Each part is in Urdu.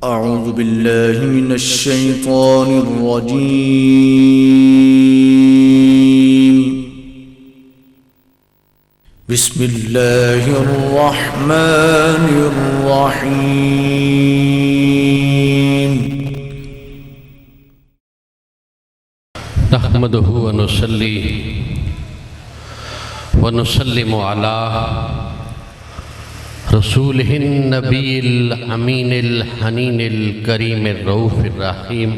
أعوذ بالله من الشيطان الرجيم. بسم الله الرحمن الرحيم. نحمده ونصلي ونسلم على رسوله النبي الأمين الحنين الكريم الرؤوف الرحيم.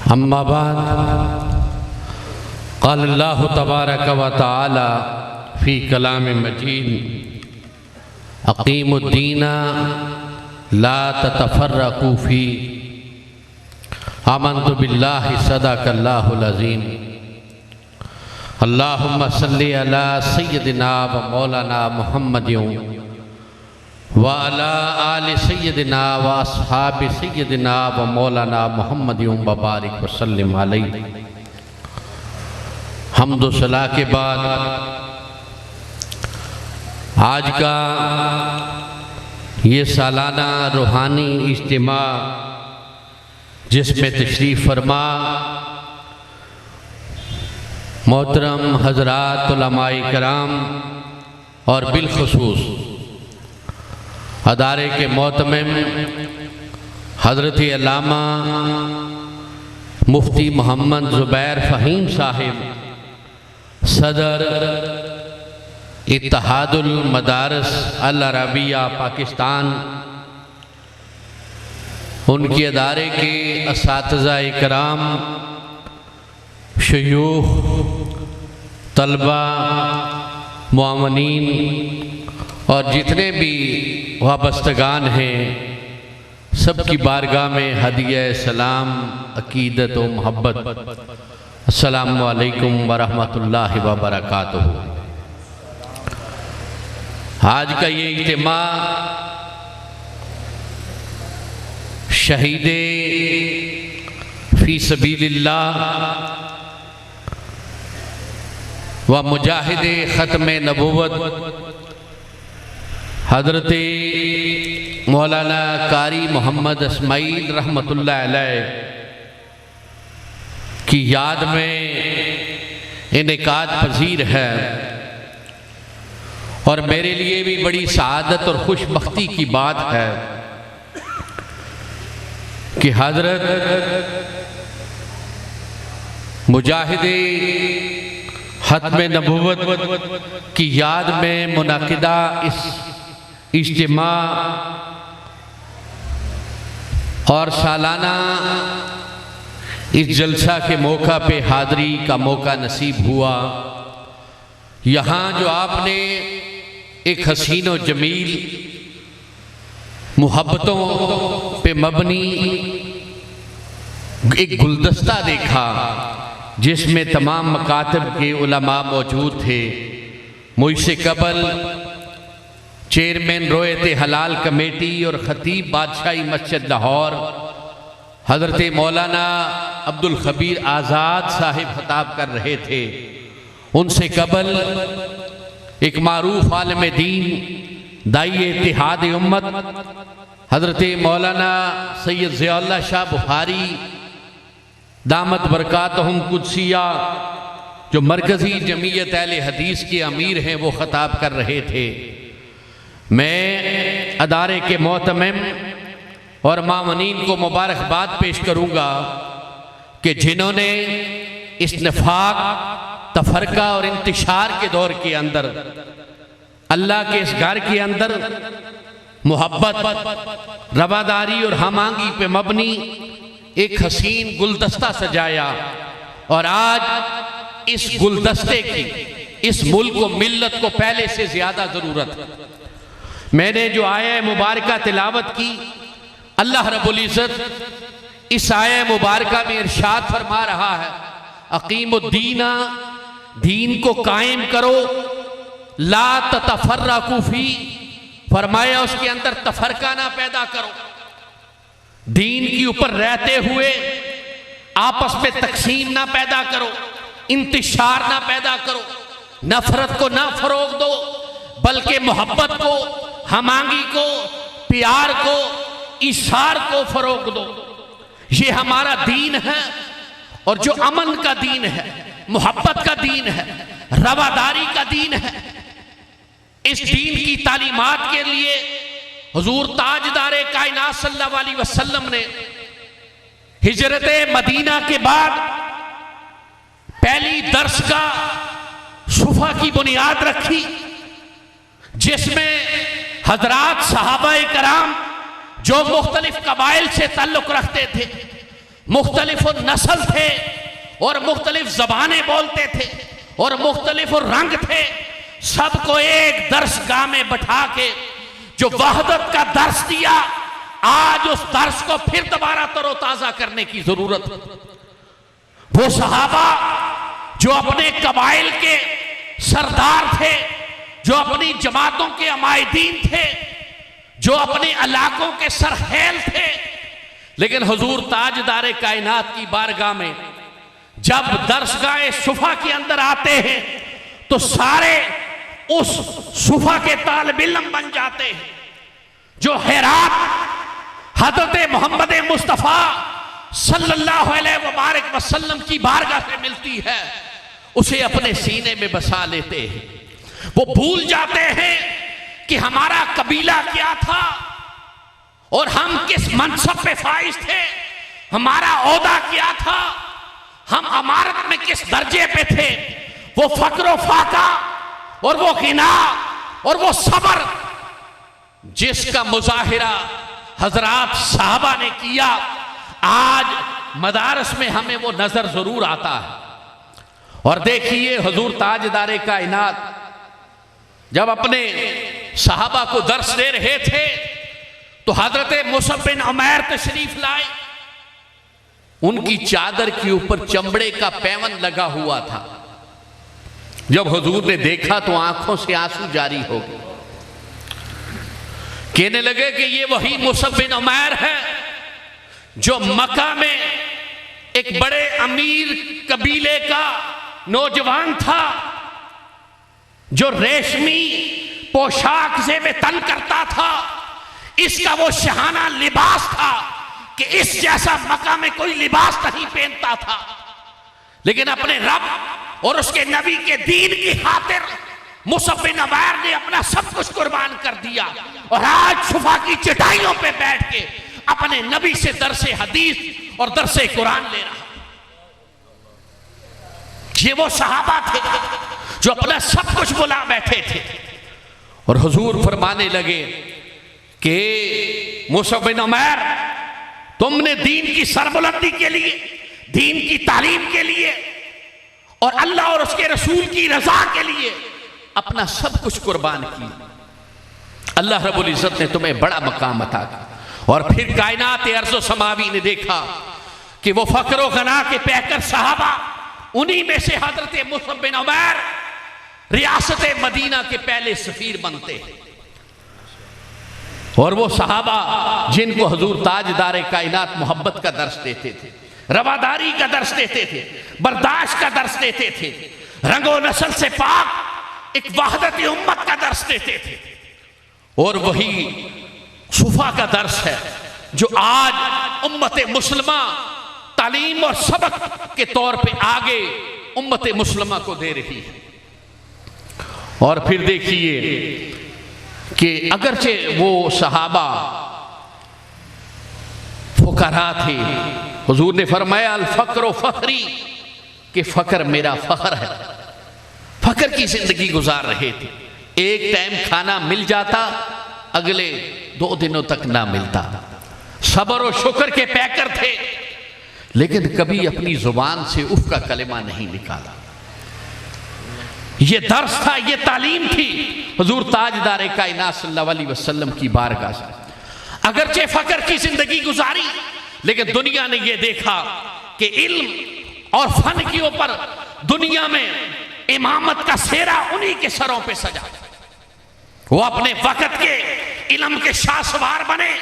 أما بعد، قال الله تبارك وتعالى في كلام مجيد: أقيموا الدين لا تتفرقوا فيه. آمنت بالله صدق الله العظيم. اللهم صل على سيدنا ومولانا محمد وعلى آل سيدنا وأصحاب سيدنا ومولانا محمد وبارك وسلم عليه. حمد و ثنا کے بعد آج کا یہ سالانہ روحانی اجتماع جس میں تشریف فرما محترم حضرات علماء کرام اور بالخصوص ادارے کے محتمم حضرت علامہ مفتی محمد زبیر فہیم صاحب، صدر اتحاد المدارس العربیہ پاکستان، ان کے ادارے کے اساتذہ کرام، شیوخ، طلبہ، معاونین اور جتنے بھی وابستگان ہیں، سب کی بارگاہ میں ہدیہ سلام، عقیدت و محبت. السلام علیکم ورحمۃ اللہ وبرکاتہ. آج کا یہ اجتماع شہید فی سبیل اللہ و مجاہد ختم نبوت حضرت مولانا قاری محمد اسماعیل رحمۃ اللہ علیہ کی یاد میں انعقاد پذیر ہے، اور میرے لیے بھی بڑی سعادت اور خوش بختی کی بات ہے کہ حضرت مجاہد ختم نبوت کی یاد میں منعقدہ اس اجتماع اور سالانہ اس جلسہ کے موقع پہ حاضری کا موقع نصیب ہوا. یہاں جو آپ نے ایک حسین و جمیل محبتوں پہ مبنی ایک گلدستہ دیکھا جس میں تمام مکاتب کے علماء موجود تھے. مجھ سے قبل چیئرمین رویت حلال کمیٹی اور خطیب بادشاہی مسجد لاہور حضرت مولانا عبدالخبیر آزاد صاحب خطاب کر رہے تھے. ان سے قبل ایک معروف عالم دین، داعی اتحاد امت حضرت مولانا سید ضیاء اللہ شاہ بخاری دامت برکاتہم قدسیہ، جو مرکزی جمعیت اہل حدیث کے امیر ہیں، وہ خطاب کر رہے تھے. میں ادارے کے محتمم اور معاونین کو مبارکباد پیش کروں گا کہ جنہوں نے اس نفاق، تفرقہ اور انتشار کے دور کے اندر اللہ کے اس گھر کے اندر محبت، رواداری اور ہم آہنگی پہ مبنی ایک حسین گلدستہ سجایا. اور آج اس گلدستے کی اس ملک و ملت کو پہلے سے زیادہ ضرورت ہے. میں نے جو آیہ مبارکہ تلاوت کی، اللہ رب العزت اس آیہ مبارکہ میں ارشاد فرما رہا ہے: اقیم الدین، دین کو قائم کرو، لا تتفرقوا فی، فرمایا اس کے اندر تفرقہ نہ پیدا کرو. دین کی اوپر رہتے ہوئے آپس میں تقسیم نہ پیدا کرو، انتشار نہ پیدا کرو، نفرت کو نہ فروغ دو، بلکہ محبت کو، ہم آہنگی کو، انقیار کو، ایثار کو فروغ دو. یہ ہمارا دین ہے، اور جو امن کا دین ہے، محبت کا دین ہے، رواداری کا دین ہے. اس دین کی تعلیمات کے لیے حضور تاجدار کائنات صلی اللہ علیہ وسلم نے ہجرت مدینہ کے بعد پہلی درسگاہ صفا کی بنیاد رکھی، جس میں حضرات صحابہ کرام جو مختلف قبائل سے تعلق رکھتے تھے، مختلف نسل تھے اور مختلف زبانیں بولتے تھے اور مختلف رنگ تھے، سب کو ایک درسگاہ میں بٹھا کے جو وحدت کا درس دیا، آج اس درس کو پھر دوبارہ تر و تازہ کرنے کی ضرورت ہے. وہ صحابہ جو اپنے قبائل کے سردار تھے، جو اپنی جماعتوں کے عمائدین تھے، جو اپنے علاقوں کے سرحیل تھے، لیکن حضور تاجدار کائنات کی بارگاہ میں جب درسگاہ صفا کے اندر آتے ہیں تو سارے اس صفا کے طالب علم بن جاتے ہیں. جو حیرات حضرت محمد مصطفیٰ صلی اللہ علیہ وبارک وسلم کی بارگاہ سے ملتی ہے، اسے اپنے سینے میں بسا لیتے ہیں. وہ بھول جاتے ہیں کہ ہمارا قبیلہ کیا تھا اور ہم کس منصب پہ فائز تھے، ہمارا عہدہ کیا تھا، ہم امارت میں کس درجے پہ تھے. وہ فقر و فاقہ اور وہ غنا اور وہ صبر جس کا مظاہرہ حضرات صحابہ نے کیا، آج مدارس میں ہمیں وہ نظر ضرور آتا ہے. اور دیکھیے حضور تاجدار کائنات جب اپنے صحابہ کو درس دے رہے تھے تو حضرت مصعب بن عمیر تشریف لائے. ان کی چادر کے اوپر چمڑے کا پیون لگا ہوا تھا. جب حضور نے دیکھا تو آنکھوں سے آنسو جاری ہو گئے. کہنے لگے کہ یہ وہی مصعب بن عمیر ہے جو مکہ میں ایک بڑے امیر قبیلے کا نوجوان تھا، جو ریشمی پوشاک زیب تن کرتا تھا. اس کا وہ شہانہ لباس تھا کہ اس جیسا مکہ میں کوئی لباس نہیں پہنتا تھا. لیکن اپنے رب اور اس کے نبی کے دین کی خاطر مصعب بن عمیر نے اپنا سب کچھ قربان کر دیا، اور آج صفا کی چٹائیوں پہ بیٹھ کے اپنے نبی سے درس حدیث اور درس قرآن لے رہا. یہ وہ صحابہ تھے جو اپنا سب کچھ بلا بیٹھے تھے. اور حضور فرمانے لگے کہ مصعب بن عمیر، تم نے دین کی سربلندی کے لیے، دین کی تعلیم کے لیے اور اللہ اور اس کے رسول کی رضا کے لیے اپنا سب کچھ قربان کی. اللہ رب العزت نے تمہیں بڑا مقام عطا کیا. اور پھر کائنات ارض و سماوی نے دیکھا کہ وہ فقر و غنا کے پیکر صحابہ، انہی میں سے حضرت مصعب بن عمیر ریاست مدینہ کے پہلے سفیر بنتے ہیں. اور وہ صحابہ جن کو حضور تاجدار کائنات محبت کا درس دیتے تھے، رواداری کا درس دیتے تھے، برداشت کا درس دیتے تھے، رنگ و نسل سے پاک ایک وحدت امت کا درس دیتے تھے. اور وہی صفا کا درس ہے جو آج امت مسلمہ تعلیم اور سبق کے طور پہ آگے امت مسلمہ کو دے رہی ہے. اور پھر دیکھیے کہ اگرچہ وہ صحابہ فقراء تھے، حضور نے فرمایا الفقر و فخری، کہ فقر میرا فخر ہے. فقر کی زندگی گزار رہے تھے. ایک ٹائم کھانا مل جاتا، اگلے 2 دنوں تک نہ ملتا. صبر و شکر کے پیکر تھے، لیکن کبھی اپنی زبان سے اف کا کلمہ نہیں نکالا. یہ درس تھا، یہ تعلیم تھی حضور تاجدار کائنات صلی اللہ علیہ وسلم کی بارگاہ سے. اگرچہ فقر کی زندگی گزاری، لیکن دنیا نے یہ دیکھا کہ علم اور فن کے اوپر دنیا میں امامت کا سہرا انہی کے سروں پہ سجا. وہ اپنے وقت کے علم کے شاہ سوار بنے.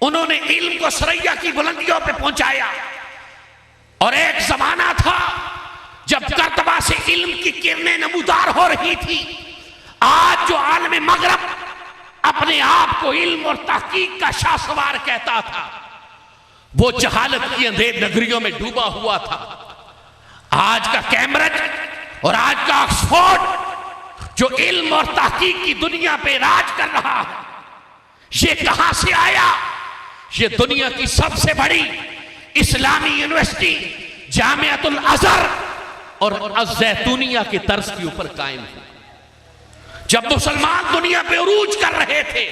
انہوں نے علم کو ثریا کی بلندیوں پہ پہنچایا. اور ایک زمانہ تھا جب کرتبہ سے علم کی کرنیں نمودار ہو رہی تھی. آج جو عالم مغرب اپنے آپ کو علم اور تحقیق کا شاہ سوار کہتا تھا، وہ جہالت کی اندھیر نگریوں میں ڈوبا ہوا تھا۔ آج کا کیمبرج اور آج کا آکسفورڈ جو علم اور تحقیق کی دنیا پہ راج کر رہا ہے، یہ کہاں سے آیا؟ یہ دنیا کی سب سے بڑی اسلامی یونیورسٹی جامعۃ الازہر اور الزیتونیہ کے طرز کے اوپر قائم ہے۔ جب مسلمان دنیا پہ عروج کر رہے تھے،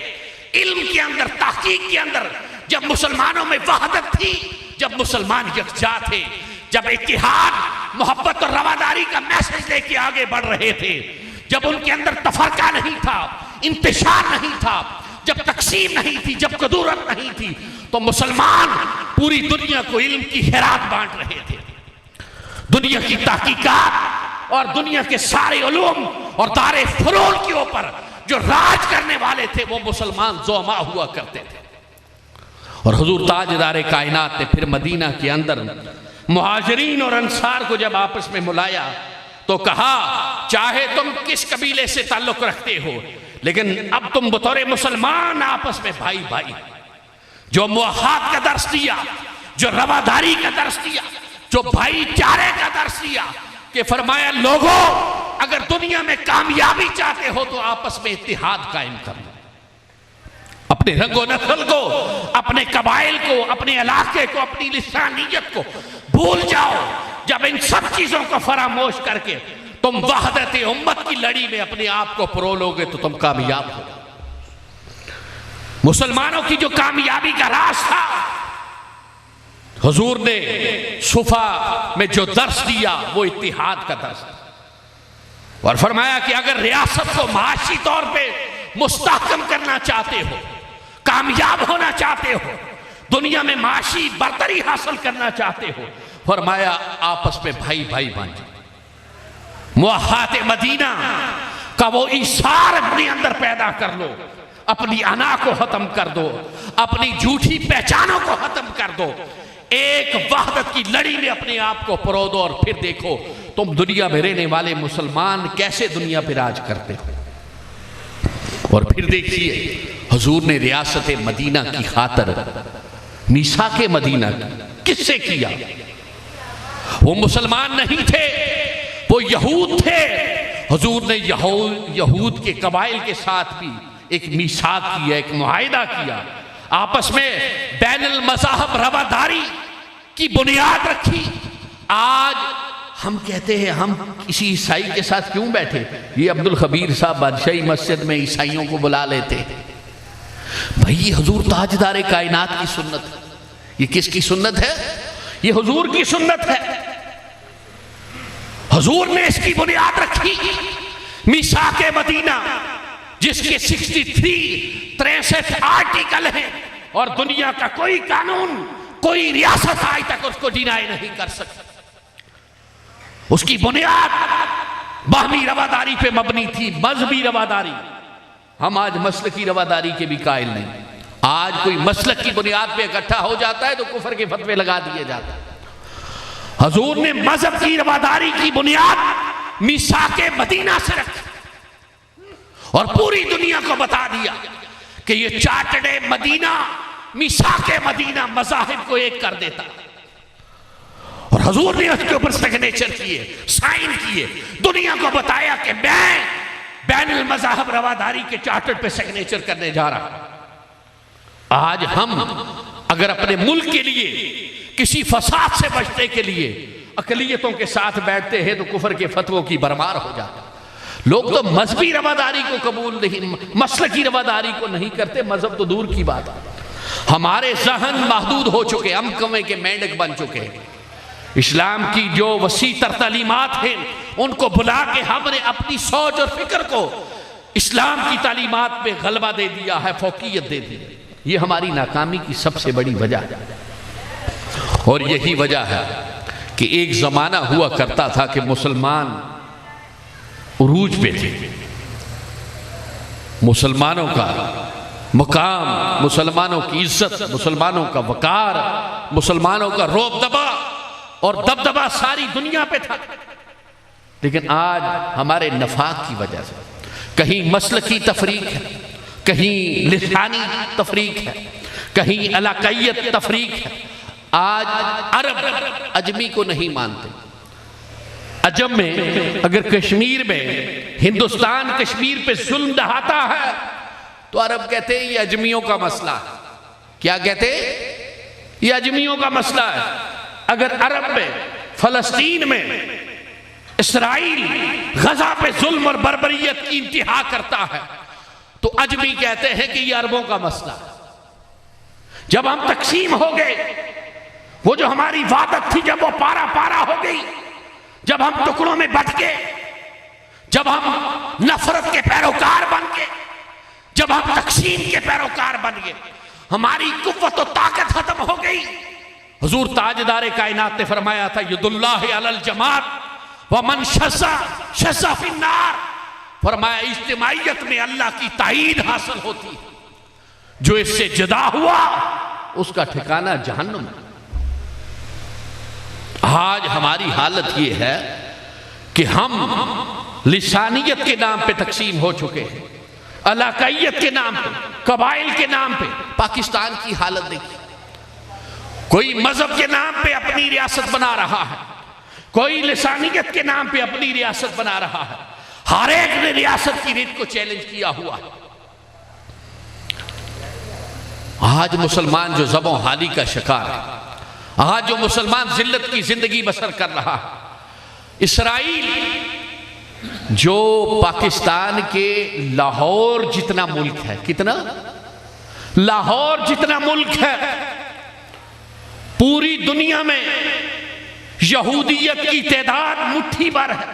علم کے اندر، تحقیق کے اندر، جب مسلمانوں میں وحدت تھی، جب مسلمان یکجا تھے، جب اتحاد، محبت اور رواداری کا میسج لے کے آگے بڑھ رہے تھے، جب ان کے اندر تفرقہ نہیں تھا، انتشار نہیں تھا، جب تقسیم نہیں تھی، جب کدورت نہیں تھی، تو مسلمان پوری دنیا کو علم کی خیرات بانٹ رہے تھے۔ دنیا کی تحقیقات اور دنیا کے سارے علوم اور دار فنون کے اوپر جو راج کرنے والے تھے، وہ مسلمان زعما ہوا کرتے تھے۔ اور حضور تاجدار کائنات نے پھر مدینہ کے اندر مہاجرین اور انصار کو جب آپس میں ملایا تو کہا، چاہے تم کس قبیلے سے تعلق رکھتے ہو، لیکن اب تم بطور مسلمان آپس میں بھائی بھائی، جو موحد کا درس دیا، جو رواداری کا درس دیا، جو بھائی چارے کا درس دیا، کہ فرمایا لوگوں اگر دنیا میں کامیابی چاہتے ہو تو آپس میں اتحاد قائم کر لو، اپنے رنگ و نسل کو، اپنے قبائل کو، اپنے علاقے کو، اپنی لسانیت کو بھول جاؤ۔ جب ان سب چیزوں کو فراموش کر کے تم وحدت امت کی لڑی میں اپنے آپ کو پرو لوگے تو تم کامیاب ہو۔ مسلمانوں کی جو کامیابی کا راز تھا، حضور نے صفا میں جو درس دیا وہ اتحاد کا درس تھا، اور فرمایا کہ اگر ریاست کو معاشی طور پہ مستحکم کرنا چاہتے ہو، کامیاب ہونا چاہتے ہو، دنیا میں معاشی برتری حاصل کرنا چاہتے ہو، فرمایا آپس میں بھائی بھائی بن جاؤ۔ موحد مدینہ کا وہ ایثار اپنے اندر پیدا کر لو، اپنی انا کو ختم کر دو، اپنی جھوٹی پہچانوں کو ختم کر دو، ایک وحدت کی لڑی میں اپنے آپ کو پرو دو، اور پھر دیکھو تم دنیا میں رہنے والے مسلمان کیسے دنیا پہ راج کرتے ہو۔ اور پھر دیکھیے حضور نے ریاست مدینہ کی خاطر میثاق مدینہ کس سے کیا؟ وہ مسلمان نہیں تھے، وہ یہود تھے۔ حضور نے یہود کے قبائل کے ساتھ بھی ایک میثاق کیا، ایک معاہدہ کیا، آپس میں بین المذاہب رواداری کی بنیاد رکھی۔ آج ہم کہتے ہیں ہم کسی عیسائی کے ساتھ کیوں بیٹھے؟ یہ عبدالخبیر صاحب بادشاہی مسجد میں عیسائیوں کو بلا لیتے۔ بھائی یہ حضور تاجدار کائنات کی سنت ہے۔ یہ کس کی سنت ہے؟ یہ حضور کی سنت ہے۔ حضور نے اس کی بنیاد رکھی، میثاق مدینہ، جس کے 63 آرٹیکل ہیں، اور دنیا کا کوئی قانون، کوئی ریاست آج تک اس کو ڈینائی نہیں کر سکتی۔ اس کی بنیاد باہمی رواداری پہ مبنی تھی، مذہبی رواداری۔ ہم آج مسلکی رواداری کے بھی قائل نہیں۔ آج کوئی مسلک کی بنیاد پہ اکٹھا ہو جاتا ہے تو کفر کے فتوے لگا دیے جاتے ہیں۔ حضور نے مذہب کی رواداری کی بنیاد میثاق مدینہ سے رکھی، اور پوری دنیا کو بتا دیا کہ یہ چارٹرڈ مدینہ، میثاق مدینہ مذاہب کو ایک کر دیتا، اور حضور نے اس کے اوپر سگنیچر کیے، سائن کیے، دنیا کو بتایا کہ میں بین المذاہب رواداری کے چارٹر پہ سگنیچر کرنے جا رہا ہوں۔ آج ہم اگر اپنے ملک کے لیے کسی فساد سے بچنے کے لیے اقلیتوں کے ساتھ بیٹھتے ہیں تو کفر کے فتووں کی برمار ہو جاتا ہے۔ لوگ تو مذہبی رواداری کو قبول نہیں، مسلکی رواداری کو نہیں کرتے، مذہب تو دور کی بات ہے۔ ہمارے ذہن محدود ہو چکے، ہم کنویں کے مینڈک بن چکے ہیں۔ اسلام کی جو وسیع تر تعلیمات ہیں ان کو بلا کے ہم نے اپنی سوچ اور فکر کو اسلام کی تعلیمات پہ غلبہ دے دیا ہے، فوقیت دے دی۔ یہ ہماری ناکامی کی سب سے بڑی وجہ ہے، اور یہی وجہ ہے کہ ایک زمانہ ہوا کرتا تھا کہ مسلمان عروج پہ تھے، مسلمانوں کا مقام، مسلمانوں کی عزت، مسلمانوں کا وقار، مسلمانوں کا روب دبا اور دبدبا ساری دنیا پہ تھا۔ لیکن آج ہمارے نفاق کی وجہ سے کہیں مسلکی تفریق ہے، کہیں لسانی تفریق ہے، کہیں علاقائیت تفریق ہے۔ آج عرب اجمی کو نہیں مانتے۔ عجم میں اگر کشمیر میں ہندوستان کشمیر پہ ظلم ڈھاتا ہے تو عرب کہتے ہیں یہ اجمیوں کا مسئلہ ہے۔ کیا کہتے ہیں؟ یہ اجمیوں کا مسئلہ ہے۔ اگر عرب میں، فلسطین میں، اسرائیل غزہ پہ ظلم اور بربریت کی انتہا کرتا ہے تو اجمی کہتے ہیں کہ یہ عربوں کا مسئلہ ہے۔ جب ہم تقسیم ہو گئے، وہ جو ہماری وحدت تھی جب وہ پارا پارا ہو گئی، جب ہم ٹکڑوں میں بٹ گئے، جب ہم نفرت کے پیروکار بن گئے، جب ہم تقسیم کے پیروکار بن گئے، ہماری قوت و طاقت ختم ہو گئی۔ حضور تاجدار کائنات نے فرمایا تھا ید اللہ علی الجماعت ومن شذ فی النار، فرمایا اجتماعیت میں اللہ کی تائید حاصل ہوتی ہے، جو اس سے جدا ہوا اس کا ٹھکانہ جہنم ہے۔ آج ہماری حالت یہ ہے کہ ہم لسانیت کے نام پہ تقسیم ہو چکے ہیں، علاقائیت کے نام پہ، قبائل کے نام پہ۔ پاکستان کی حالت دیکھیں، کوئی مذہب کے نام پہ اپنی ریاست بنا رہا ہے، کوئی لسانیت کے نام پہ اپنی ریاست بنا رہا ہے، ہر ایک نے ریاست کی ریت کو چیلنج کیا ہوا ہے۔ آج مسلمان جو ذبح و حالی کا شکار ہے، آج جو مسلمان ذلت کی زندگی بسر کر رہا ہے، اسرائیل جو پاکستان کے لاہور جتنا ملک ہے، کتنا؟ لاہور جتنا ملک ہے، پوری دنیا میں یہودیت کی تعداد مٹھی بھر ہے۔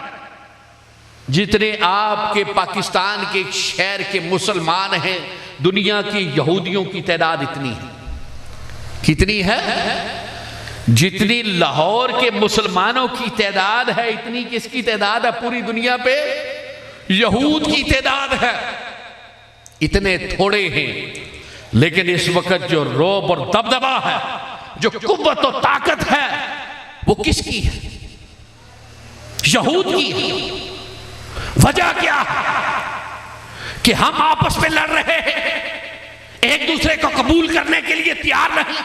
جتنے آپ کے پاکستان کے ایک شہر کے مسلمان ہیں، دنیا کی یہودیوں کی تعداد اتنی ہے۔ کتنی ہے؟ جتنی لاہور کے مسلمانوں کی تعداد ہے اتنی کس کی تعداد ہے پوری دنیا پہ؟ یہود کی تعداد ہے۔ اتنے تھوڑے ہیں، لیکن اس وقت جو رعب اور دبدبا ہے، جو قوت و طاقت ہے، وہ کس کی ہے؟ یہود کی ہے۔ وجہ کیا ہے؟ کہ ہم آپس میں لڑ رہے ہیں، ایک دوسرے کو قبول کرنے کے لیے تیار نہیں۔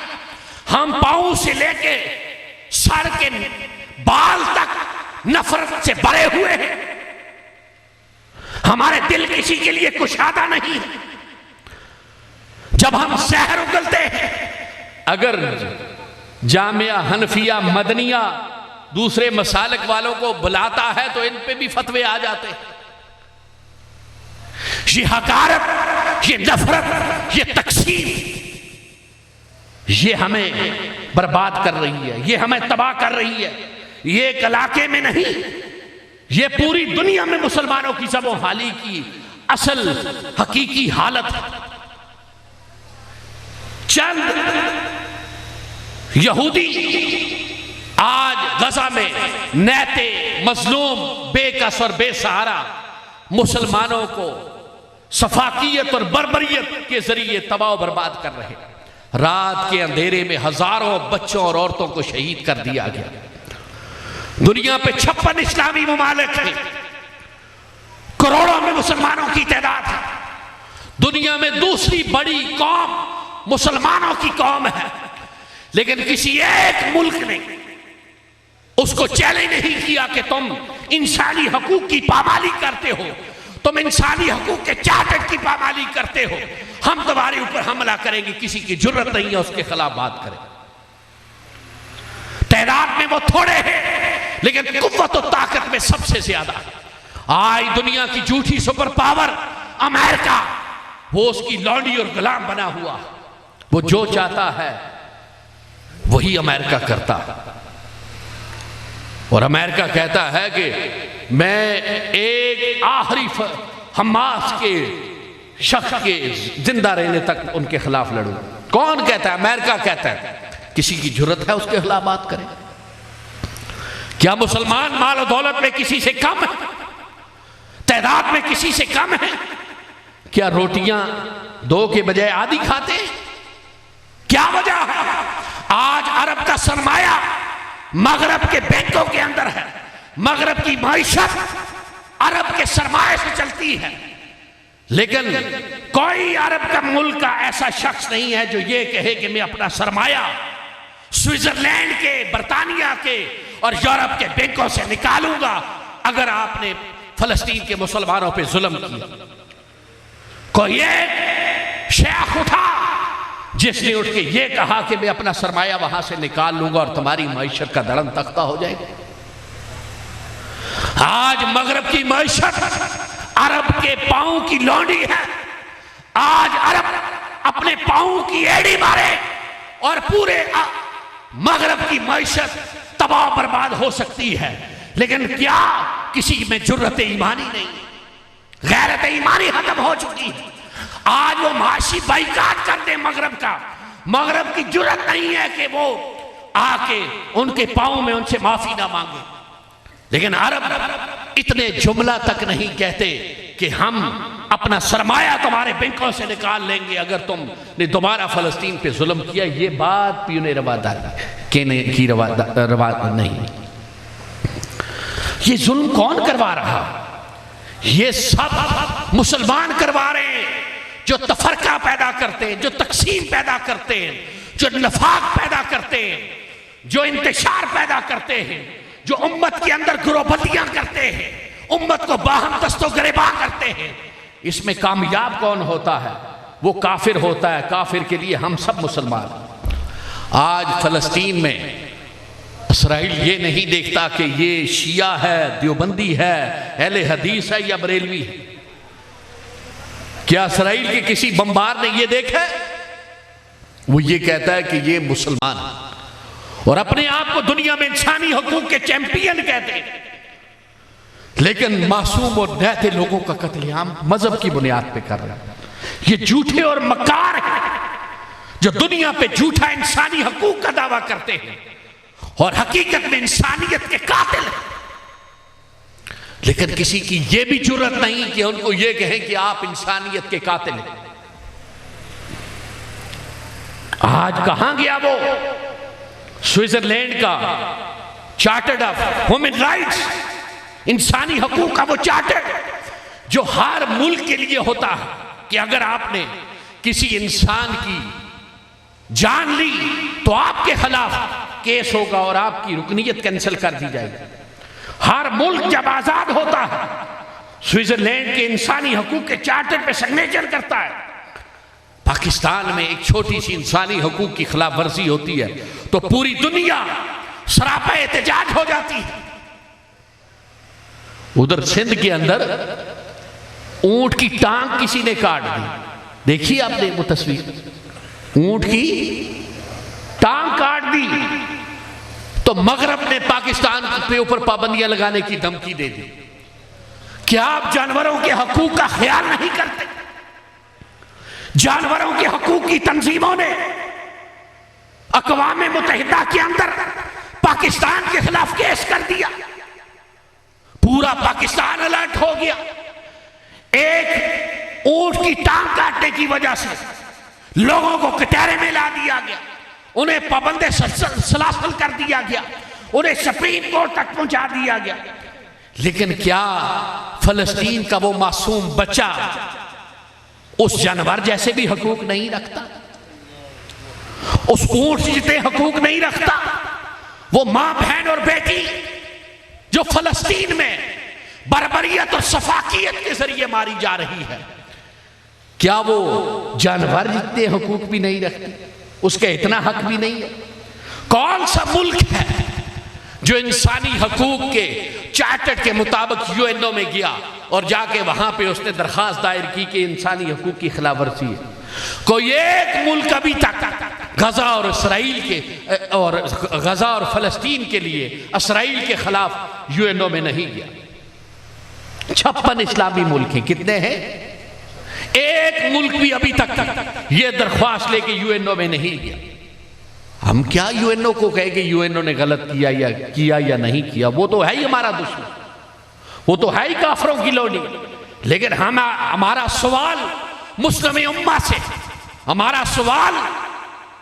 ہم پاؤں سے لے کے سر کے بال تک نفرت سے بھرے ہوئے ہیں، ہمارے دل کسی کے لیے کشادہ نہیں ہے۔ جب ہم زہر اگلتے ہیں، اگر جامعہ حنفیہ مدنیہ دوسرے مسالک والوں کو بلاتا ہے تو ان پہ بھی فتوے آ جاتے ہیں۔ یہ حقارت، یہ نفرت، یہ تقسیم، یہ ہمیں برباد کر رہی ہے، یہ ہمیں تباہ کر رہی ہے۔ یہ ایک علاقے میں نہیں، یہ پوری دنیا میں مسلمانوں کی ذبح و حالی کی اصل حقیقی حالت ہے۔ چند یہودی آج غزہ میں نیتے، مظلوم، بے کس اور بے سہارا مسلمانوں کو سفاکیت اور بربریت کے ذریعے تباہ و برباد کر رہے ہیں۔ رات کے اندھیرے میں ہزاروں بچوں اور عورتوں کو شہید کر دیا گیا۔ دنیا پہ 56 اسلامی ممالک ہیں، کروڑوں میں مسلمانوں کی تعداد ہے۔ دنیا میں دوسری بڑی قوم مسلمانوں کی قوم ہے، لیکن کسی ایک ملک نے اس کو چیلنج نہیں کیا کہ تم انسانی حقوق کی پامالی کرتے ہو، تم انسانی حقوق کے چارٹر کی پامالی کرتے ہو، ہم تمہارے اوپر حملہ کریں گے۔ کسی کی جرت نہیں ہے اس کے خلاف بات کریں۔ تعداد میں وہ تھوڑے ہیں، لیکن قوت و طاقت میں سب سے زیادہ۔ آج دنیا کی جھوٹی سپر پاور امریکہ، وہ اس کی لونڈی اور غلام بنا ہوا، وہ جو چاہتا ہے وہی امریکہ کرتا، اور امریکہ کہتا ہے کہ میں ایک آخری حماس کے شخص کے زندہ رہنے تک ان کے خلاف لڑوں۔ کون کہتا ہے؟ امریکہ کہتا ہے۔ کسی کی جرت ہے اس کے خلاف بات کرے؟ کیا مسلمان مال و دولت میں کسی سے کم ہے؟ تعداد میں کسی سے کم ہے؟ کیا روٹیاں 2 کے بجائے آدھی کھاتے ہیں؟ کیا وجہ ہے؟ آج عرب کا سرمایہ مغرب کے بینکوں کے اندر ہے، مغرب کی معیشت عرب کے سرمایہ سے چلتی ہے۔ لیکن کوئی عرب کا ملک کا ایسا شخص نہیں ہے جو یہ کہے کہ میں اپنا سرمایہ سوئٹزرلینڈ کے، برطانیہ کے اور یورپ کے بینکوں سے نکالوں گا اگر آپ نے فلسطین کے مسلمانوں پہ ظلم کیا۔ کوئی ایک شیخ اٹھا جس نے اٹھ کے یہ کہا کہ میں اپنا سرمایہ وہاں سے نکال لوں گا اور تمہاری معیشت کا دڑم تختہ ہو جائے گا۔ آج مغرب کی معیشت عرب کے پاؤں کی لونڈی ہے۔ آج عرب اپنے پاؤں کی ایڑی مارے اور پورے مغرب کی معیشت تباہ برباد ہو سکتی ہے، لیکن کیا کسی میں جرت ایمانی نہیں؟ غیرت ایمانی ختم ہو چکی ہے۔ آج وہ معاشی بائیکاٹ کرتے مغرب کا، مغرب کی جرت نہیں ہے کہ وہ آ کے ان کے پاؤں میں ان سے معافی نہ مانگے۔ لیکن عرب اتنے جملہ تک نہیں کہتے کہ ہم اپنا سرمایہ تمہارے بینکوں سے نکال لیں گے اگر تم نے دوبارہ فلسطین پہ ظلم کیا۔ یہ بات پیونے روادار کی رواد نہیں۔ یہ ظلم کون کروا رہا؟ یہ سب مسلمان کروا رہے ہیں، جو تفرقہ پیدا کرتے ہیں، جو تقسیم پیدا کرتے ہیں، جو نفاق پیدا کرتے ہیں، جو انتشار پیدا کرتے ہیں، جو امت کے اندر گروہ بندیاں کرتے ہیں، امت کو باہم دست و گریباں کرتے ہیں۔ اس میں کامیاب کون ہوتا ہے؟ وہ کافر ہوتا ہے۔ کافر کے لیے ہم سب مسلمان۔ آج فلسطین میں اسرائیل یہ نہیں دیکھتا کہ یہ شیعہ ہے، دیوبندی ہے، اہل حدیث ہے یا بریلوی ہے۔ کیا اسرائیل کے کسی بمبار نے یہ دیکھا؟ وہ یہ کہتا ہے کہ یہ مسلمان ہے اور اپنے آپ کو دنیا میں انسانی حقوق کے چیمپئن کہتے ہیں، لیکن معصوم اور نہتے لوگوں کا قتل عام مذہب کی بنیاد پہ کر رہا ہے۔ یہ جھوٹے اور مکار ہیں جو دنیا پہ جھوٹا انسانی حقوق کا دعویٰ کرتے ہیں اور حقیقت میں انسانیت کے قاتل ہیں، لیکن کسی کی یہ بھی جرت نہیں کہ ان کو یہ کہیں کہ آپ انسانیت کے قاتل ہیں۔ آج کہاں گیا وہ سوئٹزرلینڈ کا چارٹرڈ آف وومن رائٹس، انسانی حقوق کا وہ چارٹر جو ہر ملک کے لیے ہوتا ہے کہ اگر آپ نے کسی انسان کی جان لی تو آپ کے خلاف کیس ہوگا اور آپ کی رکنیت کینسل کر دی جائے گی۔ ہر ملک جب آزاد ہوتا ہے سوئٹزرلینڈ کے انسانی حقوق کے چارٹر پہ سگنیچر کرتا ہے۔ پاکستان میں ایک چھوٹی سی انسانی حقوق کی خلاف ورزی ہوتی ہے تو پوری دنیا سراپا احتجاج ہو جاتی ہے۔ ادھر سندھ کے اندر اونٹ کی ٹانگ کسی نے کاٹ دی، دیکھیے آپ نے وہ تصویر، اونٹ کی ٹانگ کاٹ دی تو مغرب نے پاکستان کے اوپر پابندیاں لگانے کی دھمکی دے دی۔ کیا آپ جانوروں کے حقوق کا خیال نہیں کرتے؟ جانوروں کے حقوق کی تنظیموں نے اقوام متحدہ کے اندر پاکستان کے خلاف کیس کر دیا، پورا پاکستان الرٹ ہو گیا۔ ایک اونٹ کی ٹانگ کاٹنے کی وجہ سے لوگوں کو کٹہرے میں لا دیا گیا، انہیں پابند سلاسل کر دیا گیا، انہیں سپریم کورٹ تک پہنچا دیا گیا۔ لیکن کیا فلسطین کا وہ معصوم بچہ اس جانور جیسے بھی حقوق نہیں رکھتا؟ اس اونٹ جتنے حقوق نہیں رکھتا؟ وہ ماں، بہن اور بیٹی جو فلسطین میں بربریت اور سفاکیت کے ذریعے ماری جا رہی ہے، کیا وہ جانور جتنے حقوق بھی نہیں رکھتی؟ اس کا اتنا حق بھی نہیں ہے؟ کون سا ملک ہے جو انسانی حقوق کے چارٹر کے مطابق یو این او میں گیا اور جا کے وہاں پہ اس نے درخواست دائر کی کہ انسانی حقوق کی خلاف ورزی ہے؟ کوئی ایک ملک ابھی تک غزہ اور اسرائیل کے اور غزہ اور فلسطین کے لیے اسرائیل کے خلاف یو این او میں نہیں گیا۔ 56 اسلامی ملک ہیں، کتنے ہیں؟ ایک ملک بھی ابھی تک یہ درخواست لے کے یو این او میں نہیں گیا۔ ہم کیا یو این او کو کہے کہ یو این او نے غلط کیا یا نہیں کیا؟ وہ تو ہے ہی ہمارا دشمن، وہ تو ہے ہی کافروں کی لونڈی۔ لیکن ہمارا سوال مسلم امہ سے، ہمارا سوال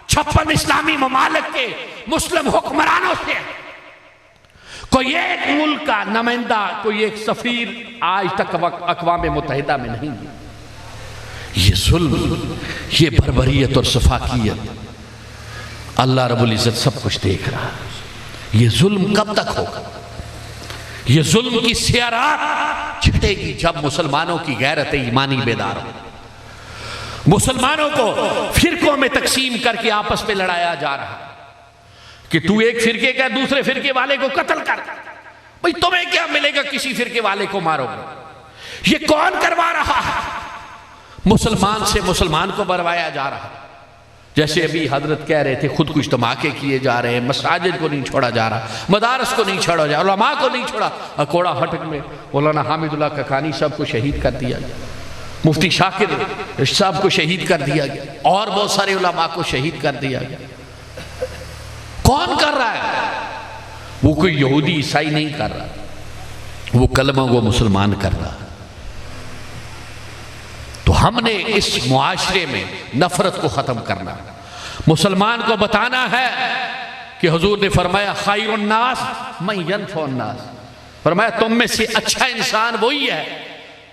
56 اسلامی ممالک کے مسلم حکمرانوں سے، کوئی ایک ملک کا نمائندہ، کوئی ایک سفیر آج تک اقوام متحدہ میں نہیں گیا۔ یہ ظلم، یہ بربریت اور سفاکیت، اللہ رب العزت سب کچھ دیکھ رہا ہے۔ یہ ظلم کب تک ہوگا؟ یہ ظلم کی سیاہ رات چھٹے گی جب مسلمانوں کی غیرت ایمانی بیدار ہو، مسلمانوں کو فرقوں میں تقسیم کر کے آپس میں لڑایا جا رہا کہ تو ایک فرقے کا دوسرے فرقے والے کو قتل کر، بھئی تمہیں کیا ملے گا کسی فرقے والے کو مارو گے؟ یہ کون کروا رہا ہے؟ مسلمان سے مسلمان کو بروایا جا رہا۔ جیسے ابھی حضرت کہہ رہے تھے خود کچھ دھماکے کیے جا رہے ہیں، مساجد کو نہیں چھوڑا جا رہا، مدارس کو نہیں چھوڑا جا رہا، علماء کو نہیں چھوڑا۔ اکوڑا ہٹک میں مولانا حامد اللہ ککانی صاحب کو شہید کر دیا گیا، مفتی شاکر صاحب کو شہید کر دیا گیا، اور بہت سارے علماء کو شہید کر دیا گیا۔ کون کر رہا ہے؟ وہ کوئی یہودی عیسائی نہیں کر رہا، وہ کلمہ وہ مسلمان کر رہا۔ تو ہم نے اس معاشرے میں نفرت کو ختم کرنا، مسلمان کو بتانا ہے کہ حضور نے فرمایا خیر الناس من ینفع الناس، فرمایا تم میں سے اچھا انسان وہی ہے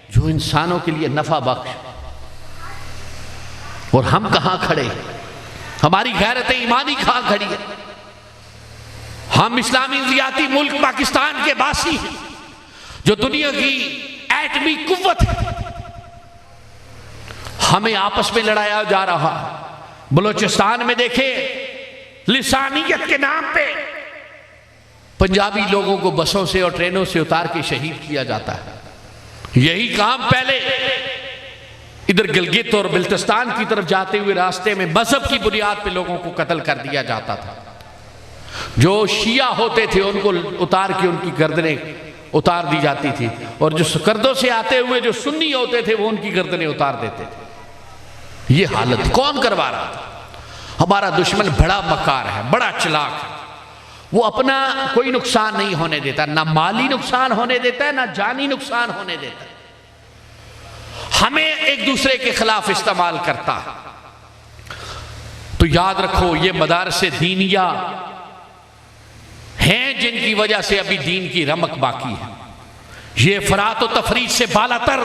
جو انسانوں کے لیے نفع بخش۔ اور ہم کہاں کھڑے ہیں؟ ہماری غیرت ایمانی کہاں کھڑی ہے؟ ہم اسلامی ذاتی ملک پاکستان کے باسی ہیں جو دنیا کی ایٹمی قوت ہے، ہمیں آپس میں لڑایا جا رہا۔ بلوچستان میں دیکھیں لسانیت کے نام پہ پنجابی لوگوں کو بسوں سے اور ٹرینوں سے اتار کے شہید کیا جاتا ہے۔ یہی کام پہلے ادھر گلگت اور بلتستان کی طرف جاتے ہوئے راستے میں مذہب کی بنیاد پہ لوگوں کو قتل کر دیا جاتا تھا۔ جو شیعہ ہوتے تھے ان کو اتار کے ان کی گردنیں اتار دی جاتی تھی، اور جو سکردوں سے آتے ہوئے جو سنی ہوتے تھے وہ ان کی گردنیں اتار دیتے تھے۔ یہ حالت کون کروا رہا تھا؟ ہمارا دشمن بڑا مکار ہے، بڑا چلاک ہے، وہ اپنا کوئی نقصان نہیں ہونے دیتا، نہ مالی نقصان ہونے دیتا ہے نہ جانی نقصان ہونے دیتا ہے، ہمیں ایک دوسرے کے خلاف استعمال کرتا ہے۔ تو یاد رکھو یہ مدارس دینیہ ہیں جن کی وجہ سے ابھی دین کی رمق باقی ہے۔ یہ افراط و تفریط سے بالاتر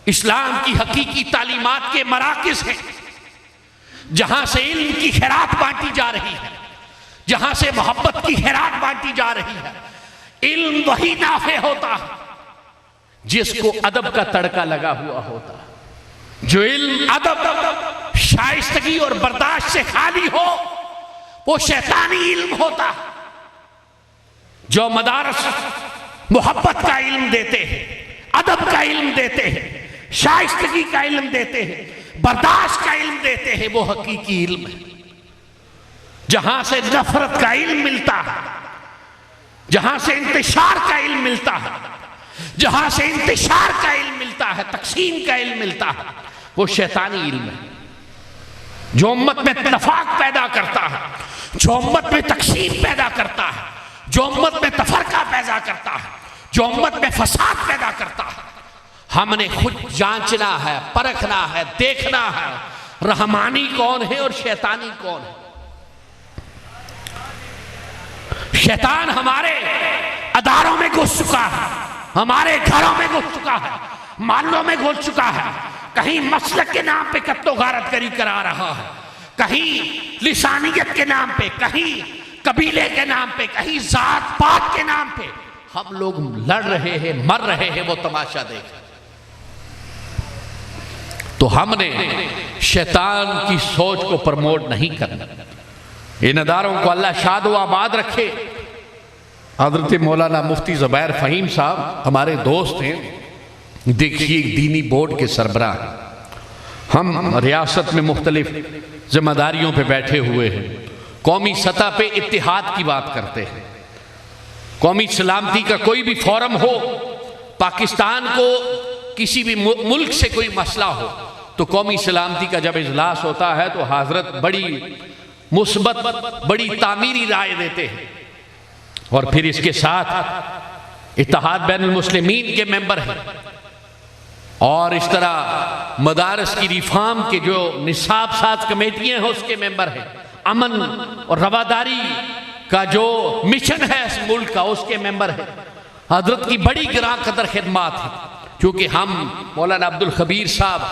اسلام کی حقیقی تعلیمات کے مراکز ہیں، جہاں سے علم کی خیرات بانٹی جا رہی ہے، جہاں سے محبت کی خیرات بانٹی جا رہی ہے۔ علم وہی نافع ہوتا ہے جس کو ادب کا تڑکا لگا ہوا ہوتا ہے۔ جو علم ادب، شائستگی اور برداشت سے خالی ہو وہ شیطانی علم ہوتا ہے۔ جو مدارس محبت کا علم دیتے ہیں، ادب کا علم دیتے ہیں، شائستگی کا علم دیتے ہیں، برداشت کا علم دیتے ہیں، وہ حقیقی علم ہے۔ جہاں سے نفرت کا علم ملتا ہے، جہاں سے انتشار کا علم ملتا ہے، جہاں سے انتشار کا علم ملتا ہے، تقسیم کا علم ملتا ہے، وہ شیطانی علم ہے۔ جو امت میں نفاق پیدا کرتا ہے، جو امت میں تقسیم پیدا کرتا ہے، جو امت میں تفرقہ پیدا کرتا ہے، جو امت میں فساد پیدا کرتا ہے، ہم نے خود جانچنا ہے، پرکھنا ہے، دیکھنا ہے رحمانی کون ہے اور شیطانی کون ہے۔ شیطان ہمارے اداروں میں گھس چکا ہے، ہمارے گھروں میں گھس چکا ہے، محلوں میں گھس چکا ہے، کہیں مسلک کے نام پہ قتل و غارت گری کرا رہا ہے، کہیں لسانیت کے نام پہ، کہیں قبیلے کے نام پہ، کہیں ذات پات کے نام پہ ہم لوگ لڑ رہے ہیں، مر رہے ہیں، وہ تماشا دیکھ۔ تو ہم نے شیطان کی سوچ کو پرموٹ نہیں کرنا۔ ان اداروں کو اللہ شاد و آباد رکھے۔ حضرت مولانا مفتی زبیر فہیم صاحب ہمارے دوست ہیں، دیکھیے ایک دینی بورڈ کے سربراہ ہیں۔ ہم ریاست میں مختلف ذمہ داریوں پہ بیٹھے ہوئے ہیں، قومی سطح پہ اتحاد کی بات کرتے ہیں۔ قومی سلامتی کا کوئی بھی فورم ہو، پاکستان کو کسی بھی ملک سے کوئی مسئلہ ہو تو قومی سلامتی کا جب اجلاس ہوتا ہے تو حضرت بڑی مثبت، بڑی تعمیری رائے دیتے ہیں، اور پھر اس کے ساتھ اتحاد بین المسلمین کے ممبر ہیں، اور اس طرح مدارس کی ریفارم کے جو نصاب ساز کمیٹیاں ہیں اس کے ممبر ہیں، امن اور رواداری کا جو مشن ہے اس ملک کا اس کے ممبر ہیں۔ حضرت کی بڑی گراں قدر خدمات ہیں، کیونکہ ہم مولانا عبدالخبیر صاحب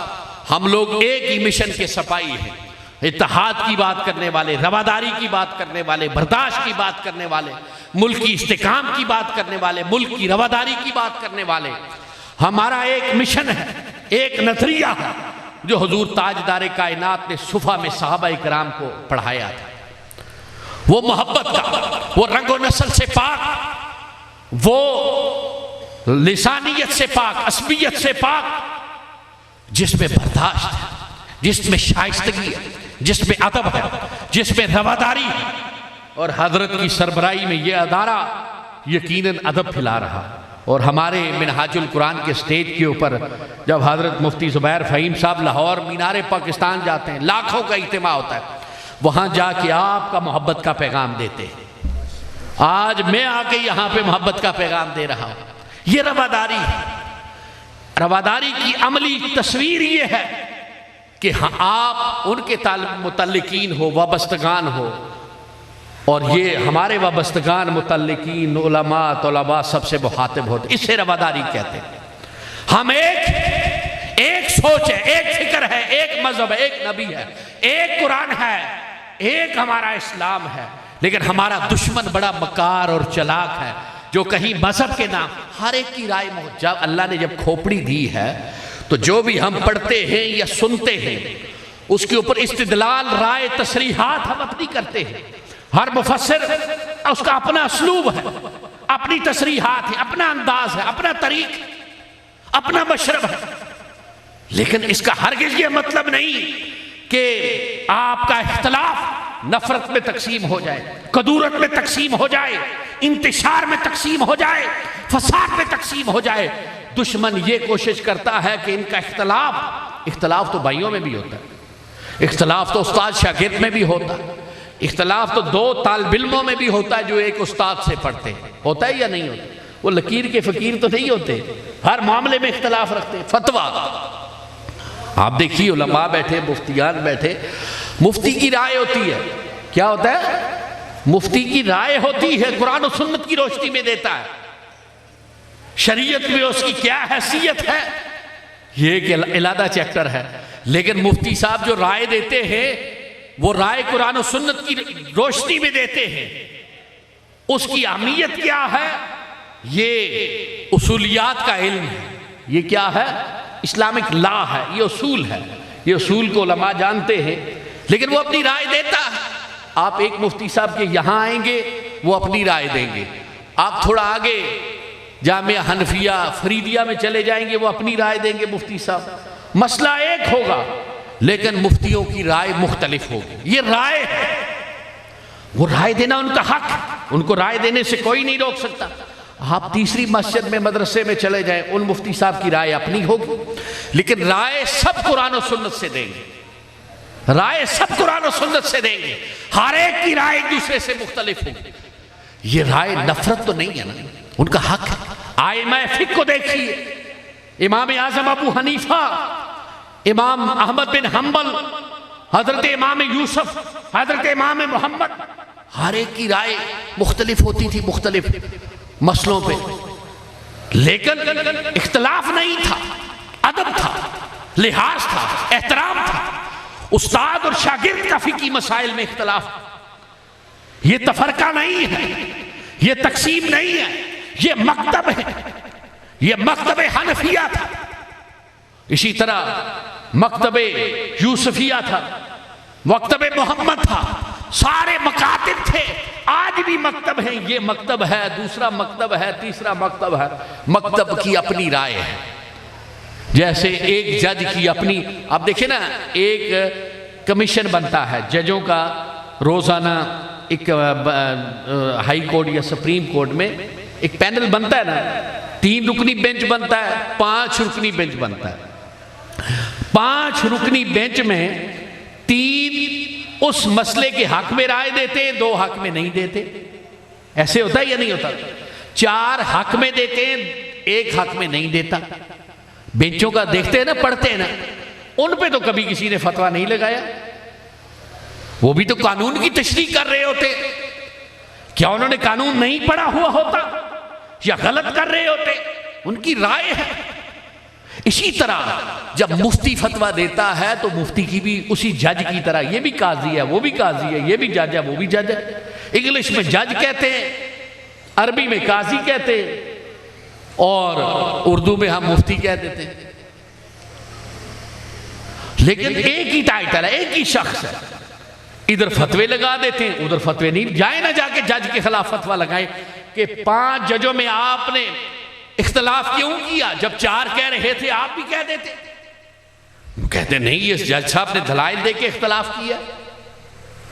ہم لوگ ایک ہی مشن کے سپاہی ہیں، اتحاد کی بات کرنے والے، رواداری کی بات کرنے والے، برداشت کی بات کرنے والے، ملک کی استحکام کی بات کرنے والے، ملک کی رواداری کی بات کرنے والے۔ ہمارا ایک مشن ہے، ایک نظریہ ہے جو حضور تاجدار کائنات نے صفحہ میں صحابہ کرام کو پڑھایا تھا، وہ محبت کا، وہ رنگ و نسل سے پاک، وہ لسانیت سے پاک، عصبیت سے پاک، جس میں برداشت ہے، جس میں شائستگی ہے، جس میں ادب ہے، جس میں رواداری ہے۔ اور حضرت کی سربراہی میں یہ ادارہ یقیناً ادب پھیلا رہا۔ اور ہمارے منہاج القرآن کے سٹیج کے اوپر جب حضرت مفتی زبیر فہیم صاحب لاہور مینار پاکستان جاتے ہیں، لاکھوں کا اجتماع ہوتا ہے، وہاں جا کے آپ کا محبت کا پیغام دیتے ہیں۔ آج میں آ کے یہاں پہ محبت کا پیغام دے رہا ہوں۔ یہ رواداری ہے۔ رواداری کی عملی تصویر یہ ہے کہ آپ ان کے متعلقین ہو، وابستگان ہو، اور یہ ہمارے وابستگان، متعلقین، علماء، طلباء سب سے مخاطب ہوتے، اسے رواداری کہتے ہیں۔ ہم ایک سوچ ہے، ایک فکر ہے، ایک مذہب ہے، ایک نبی ہے، ایک قرآن ہے، ایک ہمارا اسلام ہے، لیکن ہمارا دشمن بڑا مکار اور چلاک ہے جو کہیں مذہب کے نام ہر ایک کی رائے جب اللہ نے جب کھوپڑی دی ہے تو جو بھی ہم پڑھتے ہیں یا سنتے ہیں اس کے اوپر استدلال، رائے، تصریحات ہم اپنی کرتے ہیں۔ ہر مفسر اس کا اپنا اسلوب ہے، اپنی تصریحات ہے، اپنا انداز ہے، اپنا طریق، اپنا مشرب ہے، لیکن اس کا ہرگز یہ مطلب نہیں کہ آپ کا اختلاف نفرت میں تقسیم ہو جائے، کدورت میں تقسیم ہو جائے، انتشار میں تقسیم ہو جائے، فساد میں تقسیم ہو جائے۔ دشمن یہ کوشش کرتا ہے کہ ان کا اختلاف تو بھائیوں میں بھی ہوتا ہے، اختلاف تو استاد شاگرد میں بھی ہوتا ہے، اختلاف تو دو طالب علموں میں بھی ہوتا ہے جو ایک استاد سے پڑھتے ہیں، ہوتا ہے یا نہیں ہوتا؟ وہ لکیر کے فقیر تو نہیں ہوتے، ہر معاملے میں اختلاف رکھتے ہیں۔ فتویٰ آپ دیکھیے، علماء بیٹھے، مفتیان بیٹھے، مفتی کی رائے ہوتی ہے، کیا ہوتا ہے؟ مفتی کی رائے ہوتی ہے، قرآن و سنت کی روشنی میں دیتا ہے، شریعت میں اس کی کیا حیثیت ہے یہ ایک علیحدہ چیپٹر ہے، لیکن مفتی صاحب جو رائے دیتے ہیں وہ رائے قرآن و سنت کی روشنی میں دیتے ہیں، اس کی اہمیت کیا ہے؟ یہ اصولیات کا علم ہے، یہ کیا ہے؟ اسلامک لا ہے، یہ اصول ہے، یہ اصول کو علماء جانتے ہیں، لیکن وہ اپنی رائے دیتا ہے۔ آپ ایک مفتی صاحب کے یہاں آئیں گے وہ اپنی رائے دیں گے، آپ تھوڑا آگے جامعہ حنفیہ فریدیہ میں چلے جائیں گے وہ اپنی رائے دیں گے مفتی صاحب، مسئلہ ایک ہوگا لیکن مفتیوں کی رائے مختلف ہوگی، یہ رائے ہے، وہ رائے دینا ان کا حق، ان کو رائے دینے سے کوئی نہیں روک سکتا۔ آپ تیسری مسجد میں، مدرسے میں چلے جائیں، ان مفتی صاحب کی رائے اپنی ہوگی، لیکن رائے سب قرآن و سنت سے دیں گے، رائے سب قرآن و سنت سے دیں گے، ہر ایک کی رائے ایک دوسرے سے مختلف ہوگی۔ یہ رائے نفرت تو نہیں ہے نا، ان کا حق ہے۔ ائمہ فقہ کو دیکھیے، امام اعظم ابو حنیفہ، امام احمد بن حنبل، حضرت امام یوسف، حضرت امام محمد، ہر ایک کی رائے مختلف ہوتی تھی مختلف مسئلوں پہ، لیکن اختلاف نہیں تھا، ادب تھا، لحاظ تھا، احترام تھا۔ استاد اور شاگرد کا فقہی مسائل میں اختلاف، یہ تفرقہ نہیں ہے، یہ تقسیم نہیں ہے، یہ مکتب ہے، یہ مکتب حنفیہ تھا، اسی طرح مکتب یوسفیہ تھا، مکتب محمد تھا، سارے مکاتب تھے، آج بھی مکتب ہیں، یہ مکتب ہے، دوسرا مکتب ہے، تیسرا مکتب ہے، مکتب کی اپنی رائے ہے۔ جیسے ایک جج کی اپنی، آپ دیکھیں نا، ایک کمیشن بنتا ہے ججوں کا روزانہ، ایک ہائی کورٹ یا سپریم کورٹ میں ایک پینل بنتا ہے نا، 3 رکنی بینچ بنتا ہے، 5 رکنی بینچ بنتا ہے۔ 5 رکنی بینچ میں 3 اس مسئلے کے حق میں رائے دیتے ہیں، 2 حق میں نہیں دیتے، ایسے ہوتا ہے یا نہیں ہوتا؟ 4 حق میں دیتے ہیں، 1 حق میں نہیں دیتا۔ بینچوں کا دیکھتے ہیں نا، پڑھتے ہیں نا، ان پہ تو کبھی کسی نے فتویٰ نہیں لگایا، وہ بھی تو قانون کی تشریح کر رہے ہوتے، کیا انہوں نے قانون نہیں پڑھا ہوا ہوتا یا غلط کر رہے ہوتے؟ ان کی رائے ہے، اسی طرح جب مفتی فتویٰ دیتا ہے تو مفتی کی بھی اسی جج کی طرح، یہ بھی قاضی ہے وہ بھی قاضی ہے، یہ بھی جج ہے وہ بھی جج ہے۔ انگلش میں جج کہتے ہیں، عربی میں قاضی کہتے ہیں، اور اردو میں ہم مفتی کہہ دیتے ہیں، لیکن ایک ہی ٹائٹل ہے، ایک ہی شخص ہے۔ ادھر فتوے لگا دیتے ہیں، ادھر فتوے نہیں، جائیں نہ جا کے جج کے خلاف فتویٰ لگائیں کہ 5 ججوں میں آپ نے اختلاف کیوں کیا، جب 4 کہہ رہے تھے آپ بھی کہہ دیتے۔ کہتے نہیں، اس جج صاحب نے دلائل دے کے اختلاف کیا۔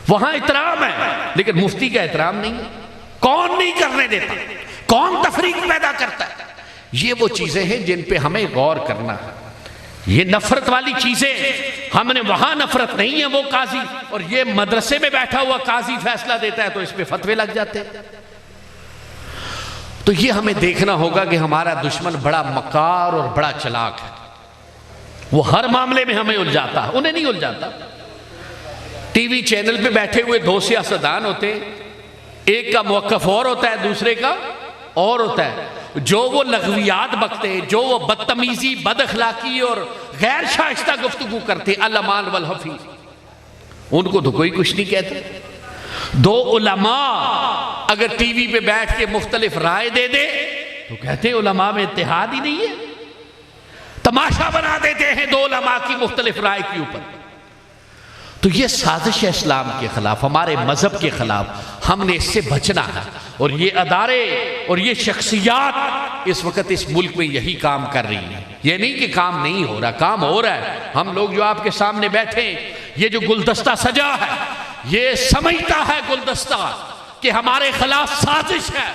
وہاں احترام ہے لیکن مفتی کا احترام نہیں ہے۔ کون نہیں کرنے دیتا، کون تفریق پیدا کرتا ہے؟ یہ وہ چیزیں ہیں جن پہ ہمیں غور کرنا ہے۔ یہ نفرت والی چیزیں، ہم نے وہاں نفرت نہیں ہے وہ قاضی، اور یہ مدرسے میں بیٹھا ہوا قاضی فیصلہ دیتا ہے تو اس پہ فتوے لگ جاتے ہیں۔ تو یہ ہمیں دیکھنا ہوگا کہ ہمارا دشمن بڑا مکار اور بڑا چلاک ہے، وہ ہر معاملے میں ہمیں الجھاتا ہے، انہیں نہیں الجھاتا۔ ٹی وی چینل پہ بیٹھے ہوئے 2 سیاستدان ہوتے ہیں، ایک کا موقف اور ہوتا ہے دوسرے کا اور ہوتا ہے۔ جو وہ لغویات بکتے ہیں، جو وہ بدتمیزی، بد اخلاقی اور غیر شائستہ گفتگو کرتے، الامان والحفیظ، ان کو تو کوئی کچھ نہیں کہتا۔ 2 علماء اگر ٹی وی پہ بیٹھ کے مختلف رائے دے دے تو کہتے ہیں علماء میں اتحاد ہی نہیں ہے، تماشا بنا دیتے ہیں 2 علماء کی مختلف رائے کے اوپر۔ تو یہ سازش ہے اسلام کے خلاف، ہمارے مذہب کے خلاف، ہم نے اس سے بچنا ہے۔ اور یہ ادارے اور یہ شخصیات اس وقت اس ملک میں یہی کام کر رہی ہیں۔ یہ نہیں کہ کام نہیں ہو رہا، کام ہو رہا ہے۔ ہم لوگ جو آپ کے سامنے بیٹھے ہیں، یہ جو گلدستہ سجا ہے، یہ سمجھتا ہے گلدستہ کہ ہمارے خلاف سازش ہے،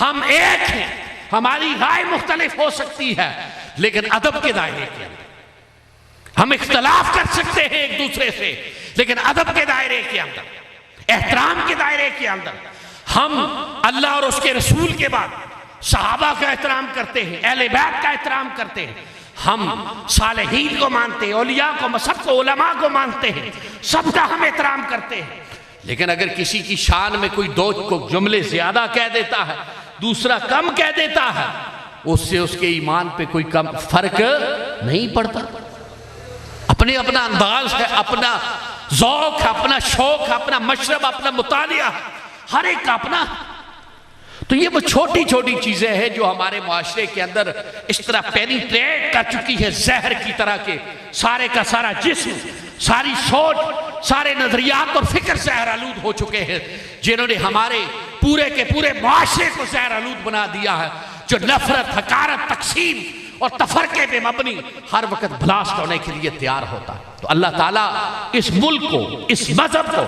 ہم ایک ہیں، ہماری رائے مختلف ہو سکتی ہے لیکن ادب کے دائرے کے اندر۔ ہم اختلاف کر سکتے ہیں ایک دوسرے سے لیکن ادب کے دائرے کے اندر، احترام کے دائرے کے اندر۔ ہم اللہ اور اس کے رسول کے بعد صحابہ کا احترام کرتے ہیں، اہل بیت کا احترام کرتے ہیں، ہم صالحین کو مانتے ہیں، اولیاء کو، سب کو، علماء کو مانتے ہیں، سب کا ہم احترام کرتے ہیں۔ لیکن اگر کسی کی شان میں کوئی 2 جملے زیادہ کہہ دیتا ہے، دوسرا کم کہہ دیتا ہے، اس سے اس کے ایمان پہ کوئی کم فرق نہیں پڑتا۔ اپنا انداز ہے، اپنا ذوق ہے، اپنا شوق ہے، اپنا مشرب، اپنا مطالعہ، ہر ایک کا اپنا۔ تو یہ وہ چھوٹی چھوٹی چیزیں ہیں جو ہمارے معاشرے کے اندر اس طرح پینیٹریٹ کر چکی ہے زہر کی طرح کے، سارے کا سارا جسم، ساری سوچ، سارے نظریات اور فکر زہر آلود ہو چکے ہیں، جنہوں نے ہمارے پورے کے پورے معاشرے کو زہر آلود بنا دیا ہے، جو نفرت، حقارت، تقسیم اور تفرقے پہ مبنی ہر وقت بلاسٹ ہونے کے لیے تیار ہوتا ہے۔ تو اللہ تعالیٰ اس ملک کو، اس مذہب کو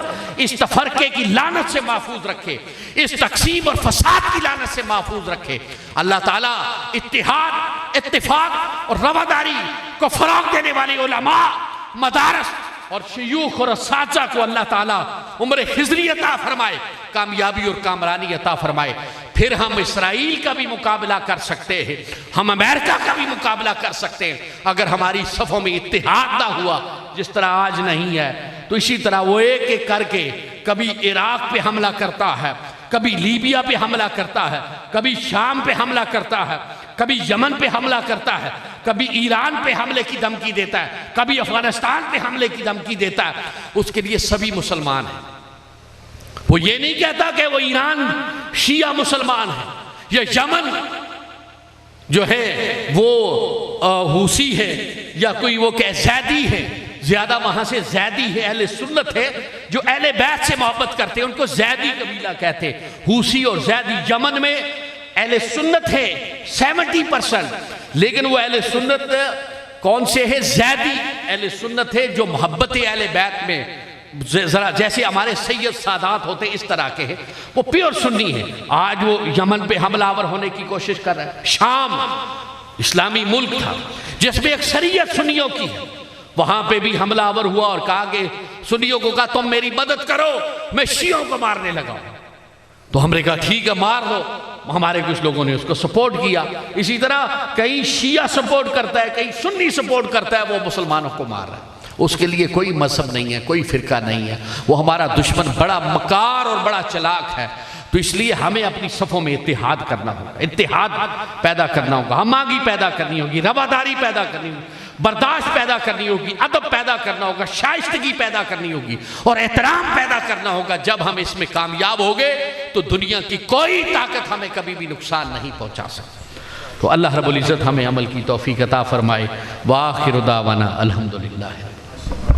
اس تفرقے کی لعنت سے محفوظ رکھے، اس تقسیم اور فساد کی لعنت سے محفوظ رکھے۔ اللہ تعالیٰ اتحاد، اتفاق اور رواداری کو فروغ دینے والی علماء، مدارس اور شیوخ اور اساتذہ کو اللہ تعالیٰ عمر خضری عطا فرمائے، کامیابی اور کامرانی عطا فرمائے۔ پھر ہم اسرائیل کا بھی مقابلہ کر سکتے ہیں، ہم امریکہ کا بھی مقابلہ کر سکتے ہیں۔ اگر ہماری صفوں میں اتحاد نہ ہوا جس طرح آج نہیں ہے، تو اسی طرح وہ ایک ایک کر کے کبھی عراق پہ حملہ کرتا ہے، کبھی لیبیا پہ حملہ کرتا ہے، کبھی شام پہ حملہ کرتا ہے، کبھی یمن پہ حملہ کرتا ہے، کبھی ایران پہ حملے کی دھمکی دیتا ہے، کبھی افغانستان پہ حملے کی دھمکی دیتا ہے۔ اس کے لیے سبھی مسلمان ہیں۔ وہ یہ نہیں کہتا کہ وہ ایران شیعہ مسلمان ہے، یا یمن جو ہے وہ حوثی ہے، یا کوئی وہ کہ زیدی ہے، زیادہ وہاں سے زیدی ہے، اہل سنت ہے جو اہل بیت سے محبت کرتے ہیں، ان کو زیدی قبیلہ کہتے ہیں۔ حوثی اور زیدی یمن میں اہل سنت ہے 70%، لیکن وہ اہل سنت کون سے ہے؟ زیدی اہل سنت ہے جو محبت اہل بیت میں ذرا جیسے ہمارے سید سادات ہوتے اس طرح کے ہیں، وہ پیور سنی ہیں۔ آج وہ یمن پہ حملہ آور ہونے کی کوشش کر رہا ہے۔ شام اسلامی ملک تھا جس میں اکثریت سنیوں کی ہے، وہاں پہ بھی حملہ آور ہوا اور کہا کہ سنیوں کو کہا تم میری مدد کرو، میں شیعوں کو مارنے لگا ہوں۔ تو ہم نے کہا ٹھیک ہے مار دو، ہمارے کچھ لوگوں نے اس کو سپورٹ کیا۔ اسی طرح کہیں شیعہ سپورٹ کرتا ہے، کہیں سنی سپورٹ کرتا ہے، وہ مسلمانوں کو مار رہا ہے۔ اس کے لیے کوئی مذہب نہیں ہے، کوئی فرقہ نہیں ہے، وہ ہمارا دشمن بڑا مکار اور بڑا چلاک ہے۔ تو اس لیے ہمیں اپنی صفوں میں اتحاد کرنا ہوگا، اتحاد پیدا کرنا ہوگا، ہم آگی پیدا کرنی ہوگی، رواداری پیدا کرنی ہوگی، برداشت پیدا کرنی ہوگی، ادب پیدا کرنا ہوگا، شائستگی پیدا کرنی ہوگی اور احترام پیدا کرنا ہوگا۔ جب ہم اس میں کامیاب ہوگے تو دنیا کی کوئی طاقت ہمیں کبھی بھی نقصان نہیں پہنچا سکتی۔ تو اللہ رب العزت ہمیں عمل کی توفیق عطا فرمائے۔ وآخر دعوانا الحمدللہ۔